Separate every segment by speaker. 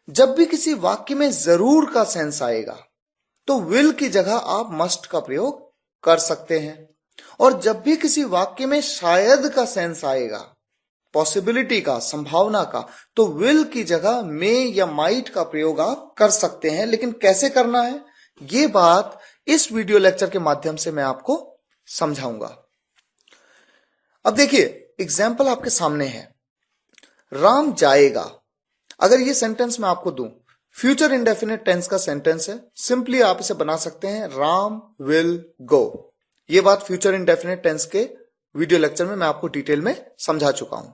Speaker 1: जब भी किसी वाक्य में जरूर का सेंस आएगा तो विल की जगह आप मस्ट का प्रयोग कर सकते हैं, और जब भी किसी वाक्य में शायद का सेंस आएगा, पॉसिबिलिटी का, संभावना का, तो विल की जगह मे या माइट का प्रयोग आप कर सकते हैं। लेकिन कैसे करना है, ये बात इस वीडियो लेक्चर के माध्यम से मैं आपको समझाऊंगा। अब देखिए, एग्जाम्पल आपके सामने है, राम जाएगा। अगर ये सेंटेंस मैं आपको दूं, फ्यूचर इंडेफिनिट टेंस का सेंटेंस है, सिंपली आप इसे बना सकते हैं राम विल गो। ये बात फ्यूचर इंडेफिनिट टेंस के वीडियो लेक्चर में मैं आपको डिटेल में समझा चुका हूं।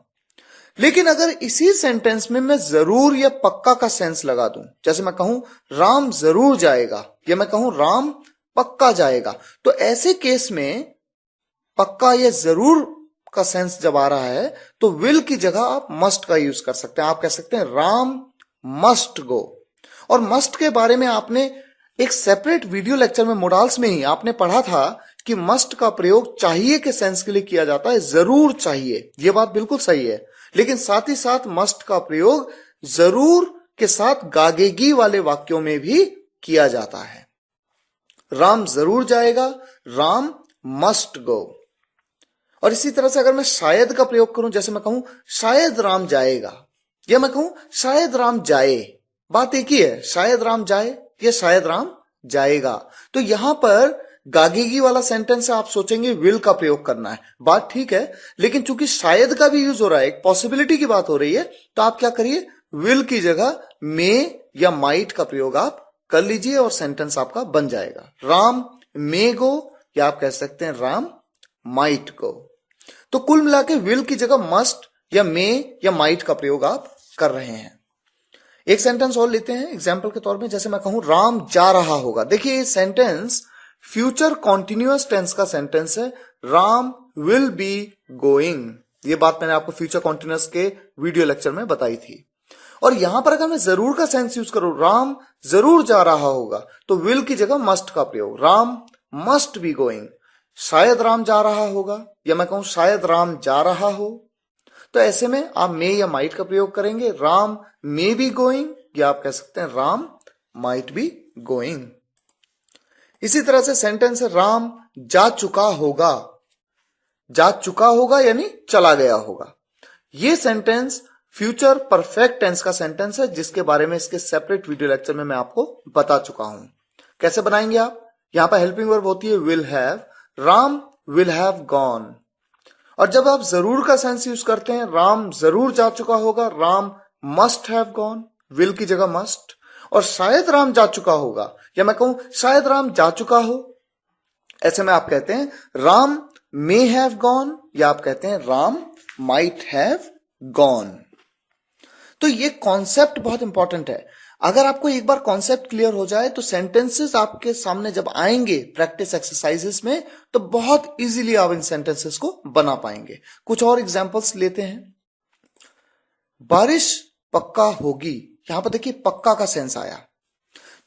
Speaker 1: लेकिन अगर इसी सेंटेंस में मैं जरूर या पक्का का सेंस लगा दूं, जैसे मैं कहूं राम जरूर जाएगा, या मैं कहूं राम पक्का जाएगा, तो ऐसे केस में पक्का या जरूर का सेंस जब आ रहा है तो विल की जगह आप मस्ट का यूज कर सकते हैं। आप कह सकते हैं राम मस्ट गो। और मस्ट के बारे में आपने एक सेपरेट वीडियो लेक्चर में, मोडाल्स में ही आपने पढ़ा था कि मस्ट का प्रयोग चाहिए के सेंस के लिए किया जाता है, जरूर चाहिए। यह बात बिल्कुल सही है, लेकिन साथ ही साथ मस्ट का प्रयोग जरूर के साथ गागेगी वाले वाक्यों में भी किया जाता है। राम जरूर जाएगा, राम मस्ट गो। और इसी तरह से अगर मैं शायद का प्रयोग करूं, जैसे मैं कहूं शायद राम जाएगा, या मैं कहूं शायद राम जाए, बात एक ही है, शायद राम जाए या शायद राम जाएगा। तो यहां पर गागेगी वाला सेंटेंस है, आप सोचेंगे विल का प्रयोग करना है, बात ठीक है, लेकिन चूंकि शायद का भी यूज हो रहा है, एक पॉसिबिलिटी की बात हो रही है, तो आप क्या करिए, विल की जगह मे या माइट का प्रयोग आप कर लीजिए और सेंटेंस आपका बन जाएगा। राम मे गो, या आप कह सकते हैं राम माइट गो। तो कुल मिला के विल की जगह मस्ट या मे या माइट का प्रयोग आप कर रहे हैं। एक सेंटेंस और लेते हैं एग्जाम्पल के तौर में, जैसे मैं कहूं राम जा रहा होगा। देखिए, ये सेंटेंस फ्यूचर कॉन्टिन्यूअस टेंस का सेंटेंस है, राम विल बी गोइंग। ये बात मैंने आपको फ्यूचर कॉन्टिन्यूअस के वीडियो लेक्चर में बताई थी। और यहां पर अगर मैं जरूर का सेंस यूज करूं, राम जरूर जा रहा होगा, तो विल की जगह मस्ट का प्रयोग, राम मस्ट बी गोइंग। शायद राम जा रहा होगा, या मैं कहूं शायद राम जा रहा हो, तो ऐसे में आप मे या माइट का प्रयोग करेंगे, राम मे बी गोइंग, या आप कह सकते हैं राम माइट बी गोइंग। इसी तरह से सेंटेंस है राम जा चुका होगा। जा चुका होगा यानी चला गया होगा। यह सेंटेंस फ्यूचर परफेक्ट टेंस का सेंटेंस है, जिसके बारे में इसके सेपरेट वीडियो लेक्चर में मैं आपको बता चुका हूं। कैसे बनाएंगे आप, यहां पर हेल्पिंग वर्ब होती है will have, Ram will have gone. और जब आप जरूर का सेंस यूज करते हैं, राम जरूर जा चुका होगा, Ram must have gone, will की जगह मस्ट। और शायद राम जा चुका होगा, या मैं कहूं शायद राम जा चुका हो, ऐसे में आप कहते हैं राम मे हैव गॉन, या आप कहते हैं राम माइट हैव गॉन। तो ये कॉन्सेप्ट बहुत इंपॉर्टेंट है। अगर आपको एक बार कॉन्सेप्ट क्लियर हो जाए तो सेंटेंसेस आपके सामने जब आएंगे प्रैक्टिस एक्सरसाइजेस में, तो बहुत इजीली आप इन सेंटेंसेस को बना पाएंगे। कुछ और एग्जांपल्स लेते हैं। बारिश पक्का होगी, यहां पर देखिए पक्का का सेंस आया।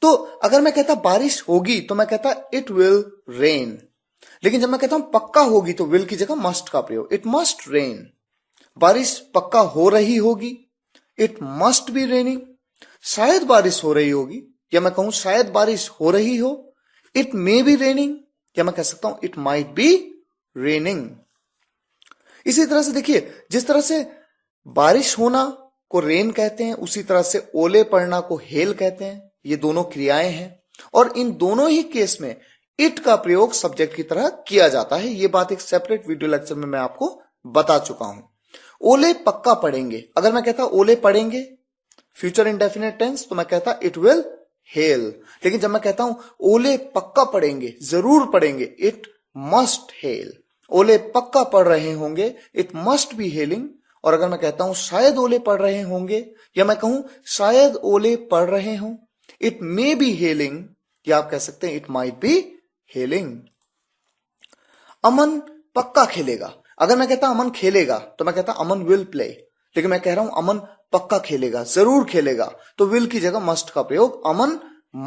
Speaker 1: तो अगर मैं कहता बारिश होगी तो मैं कहता इट विल रेन, लेकिन जब मैं कहता हूं पक्का होगी तो विल की जगह मस्ट का प्रयोग, इट मस्ट रेन। बारिश पक्का हो रही होगी, इट मस्ट बी रेनिंग। शायद बारिश हो रही होगी, या मैं कहूं शायद बारिश हो रही हो, इट मे बी रेनिंग, या मैं कह सकता हूं इट माइट बी रेनिंग। इसी तरह से देखिए, जिस तरह से बारिश होना को रेन कहते हैं, उसी तरह से ओले पड़ना को हेल कहते हैं। ये दोनों क्रियाएं हैं, और इन दोनों ही केस में इट का प्रयोग सब्जेक्ट की तरह किया जाता है। ये बात एक सेपरेट वीडियो लेक्चर में मैं आपको बता चुका हूं। ओले पक्का पड़ेंगे, अगर मैं कहता ओले पड़ेंगे फ्यूचर इंडेफिनिट टेंस, तो मैं कहता इट विल हेल। लेकिन जब मैं कहता हूं ओले पक्का पड़ेंगे, जरूर पड़ेंगे, इट मस्ट हेल। ओले पक्का पड़ रहे होंगे, इट मस्ट बी हेलिंग। और अगर मैं कहता हूं शायद ओले पड़ रहे होंगे, या मैं कहूं शायद ओले पड़ रहे हों, इट मे बी हेलिंग, या आप कह सकते हैं इट माइट बी हेलिंग। अमन पक्का खेलेगा, अगर मैं कहता अमन खेलेगा तो मैं कहता अमन विल प्ले, लेकिन मैं कह रहा हूं अमन पक्का खेलेगा, जरूर खेलेगा, तो विल की जगह मस्ट का प्रयोग, अमन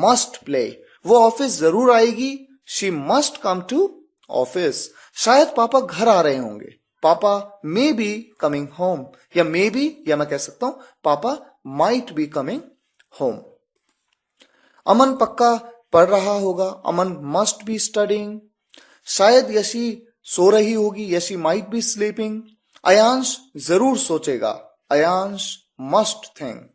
Speaker 1: मस्ट प्ले। वो ऑफिस जरूर आएगी, she must come to office. शायद पापा घर आ रहे होंगे, पापा मे बी कमिंग होम, या मे बी, या मैं कह सकता हूं पापा माइट बी कमिंग होम। अमन पक्का पढ़ रहा होगा, अमन मस्ट बी स्टडिंग। शायद यशी सो रही होगी, Yeshi might be sleeping. Ayansh जरूर सोचेगा, अयांश मस्ट थिंक।